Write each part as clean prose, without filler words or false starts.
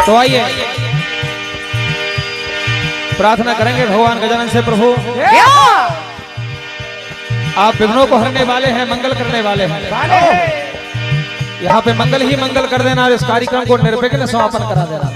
तो आइए प्रार्थना करेंगे भगवान गजानन से। प्रभु आप विघ्नों को हरने वाले हैं, मंगल करने वाले हैं। यहाँ पे मंगल ही मंगल कर देना और इस कार्यक्रम को निर्विघ्न समापन करा देना।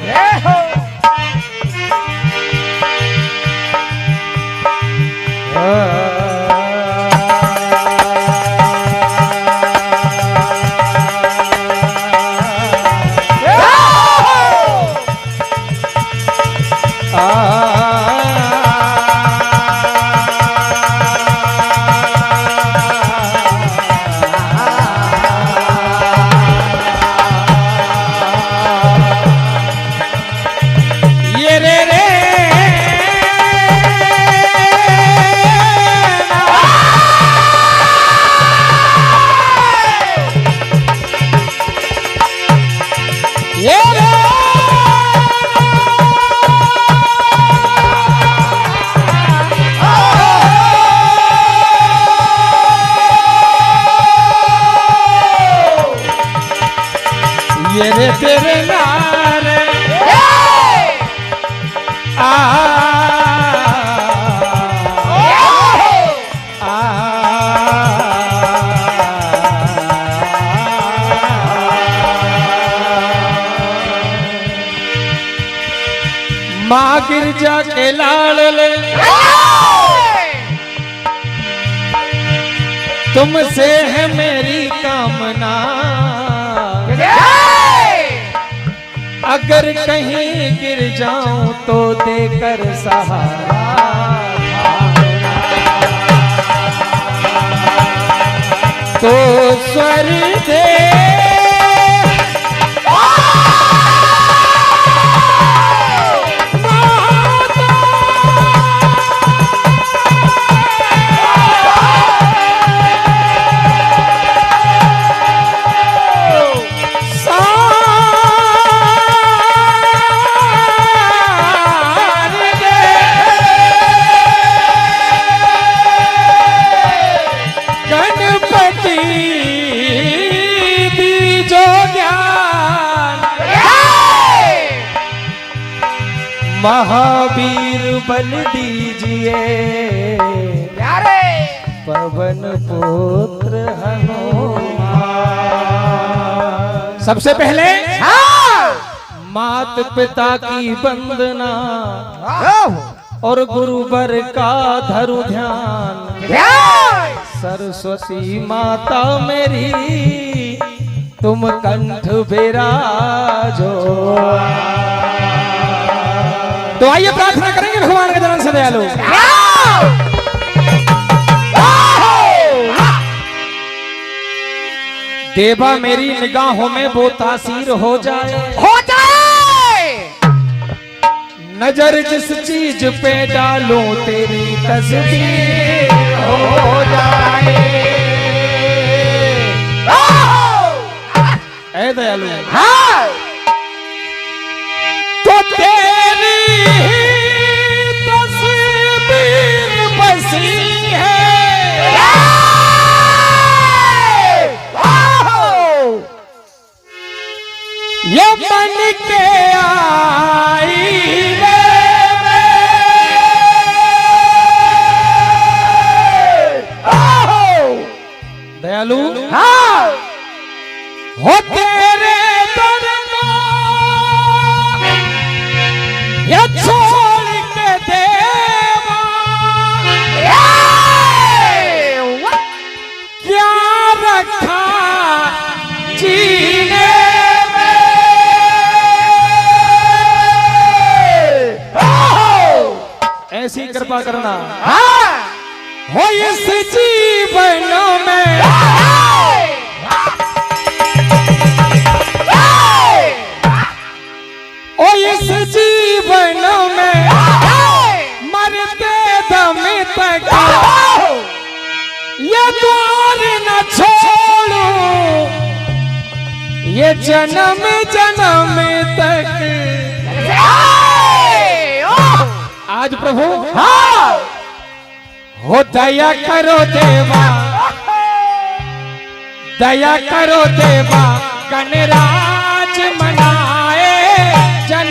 ये तेरे नारे माँ गिरजा के लाडले तुमसे है मेरी कामना, अगर कहीं गिर जाऊं तो देकर सहारा, तो स्वर दे महावीर बल दीजिए पवन पुत्र हनुमान। सबसे पहले मात पिता की वंदना और गुरुवर का धरु ध्यान, सरस्वती माता मेरी तुम कंठ विराजो। तो आइए प्रार्थना करेंगे भगवान गजानन से दयालु। देवा मेरी निगाहों में वो तासीर हो जाए, नजर जिस चीज पे डालूं तेरी तस्वीर हो जाए। ऐ दयालु तो तेरी तस्वीर बसी है, ये मन के आईने में दयालु हो तेरे दर को ये छोड़ के देवा, क्या रखा जीने में, ऐसी कृपा करना हो इस जीवन में, ओ इस जीवन में मरते दम तक ये द्वार न छोड़ूं, ये जन्म जन्म तक। आज प्रभु हो दया करो देवा, दया करो देवा, गणराज मनाए जन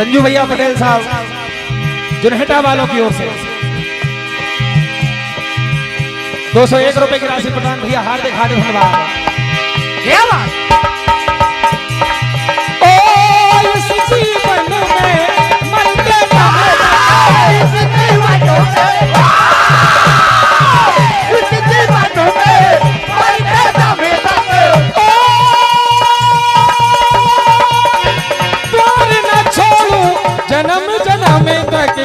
संजू भैया पटेल साहब जुनहेटा वालों की ओर से 201 रुपए की राशि प्रदान भैया हार्दिक हार्दिक धन्यवाद। क्या बात इस जीवन में मरते जन्म जन्म तक।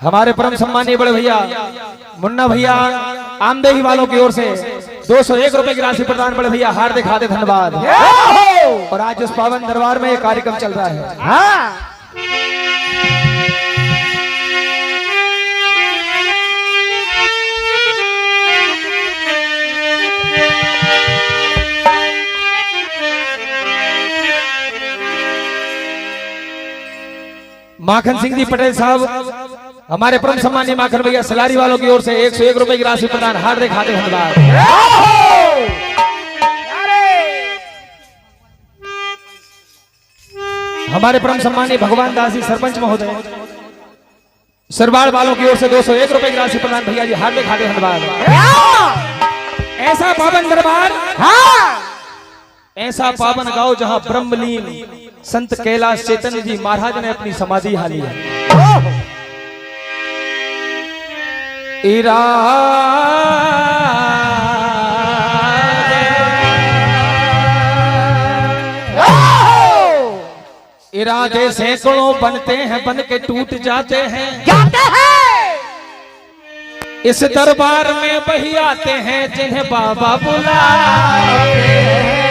हमारे परम सम्मानीय बड़े भैया मुन्ना भैया आमदेही वालों की ओर से 201 रुपए की राशि प्रदान बड़े भैया हार्दिक हार्दिक धन्यवाद। और आज इस पावन दरबार में एक कार्यक्रम चल रहा है। हाँ माखन सिंह जी पटेल साहब हमारे परम सम्मानीय माखन भैया सलारी वालों की ओर से 101 रुपए की राशि प्रदान हार्दिक हार्दिक धन्यवाद। हमारे परम सम्मानीय भगवान दास जी सरपंच महोदय सरबाड़ वालों की ओर से 201 रुपए की राशि प्रदान भैया जी हार्दिक हार्दिक धन्यवाद। ऐसा पावन दरबार, ऐसा पावन गांव जहां ब्रह्मलीन संत कैलाश चैतन्य जी महाराज ने अपनी समाधि हाली है। इरादे सैकड़ों बनते हैं, बन के टूट जाते हैं। इस दरबार में वही आते हैं जिन्हें बाबा बुलाते हैं।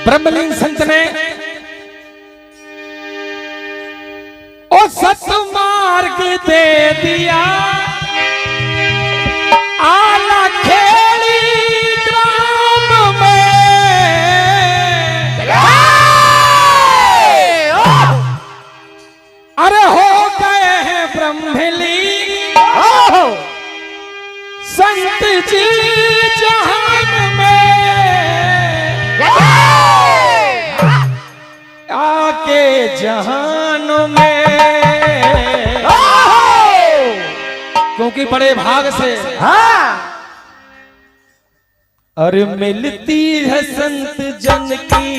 ब्रह्मलीन संत ने ओ सत्मार्ग दे दिया, आला खेड़ी ग्राम में अरे हो गए हैं ब्रह्मलीन संत जी जहान में। आके जहान में क्योंकि बड़े भाग से अरे मिलती है संत जन की,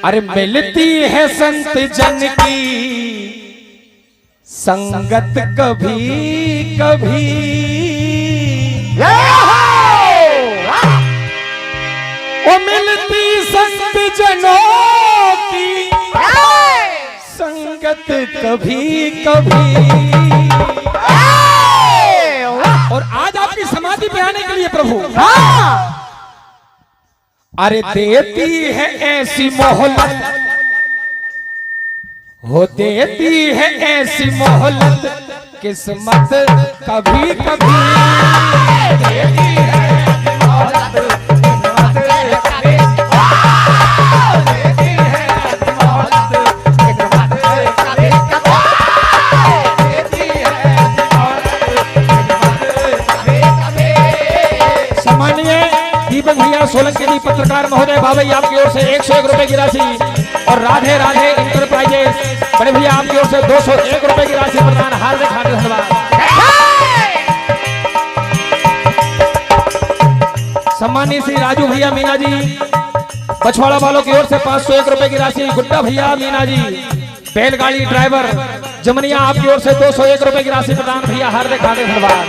अरे मिलती है संत जन की संगत कभी कभी। वो मिलती संत जनों की संगत कभी कभी। और आज आपकी समाधि पे आने के लिए प्रभु अरे देती है ऐसी मोहलत, हो देती है ऐसी मोहलत किस्मत कभी कभी। देती है मोहलत सोलंकी जी पत्रकार महोदय बाबा आपकी ओर से 101 रुपए की राशि और राधे राधे इंटरप्राइजेस बड़े भैया आपकी ओर से 201 रुपए की राशि प्रदान हार्दिक हार्दिक धन्यवाद। सम्मानित श्री राजू भैया मीना जी बछवाड़ा वालों की ओर से 501 रुपए की राशि। गुड्डा भैया मीना जी बैलगाड़ी ड्राइवर जमनिया आपकी ओर से 201 रुपए की राशि प्रदान भैया हार्दिक हार्दिक धन्यवाद।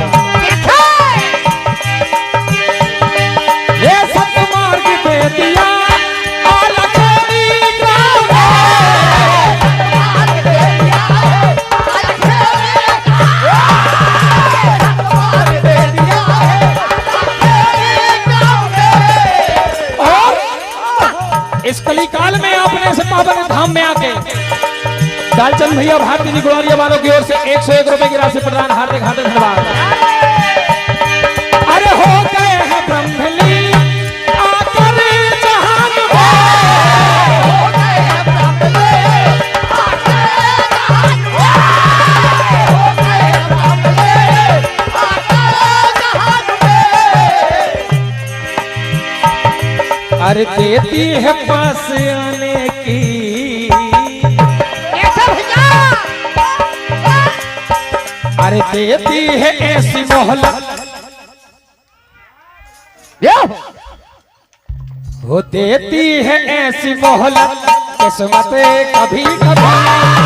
दिया आला खेड़ी ग्राम और इस कलिकाल में आपने से पावन धाम में आके दालचंद भैया भारती जी गुड़ारिया वालों की ओर से 101 रुपए की राशि प्रदान हार्दिक हार्दिक धन्यवाद। अरे हो गए हैं ब्रह्मलीन अरे देती है पास आने की, कैसे भैया? अरे देती है ऐसी मोहलत, वो देती है ऐसी मोहलत, किस्मत कभी कभी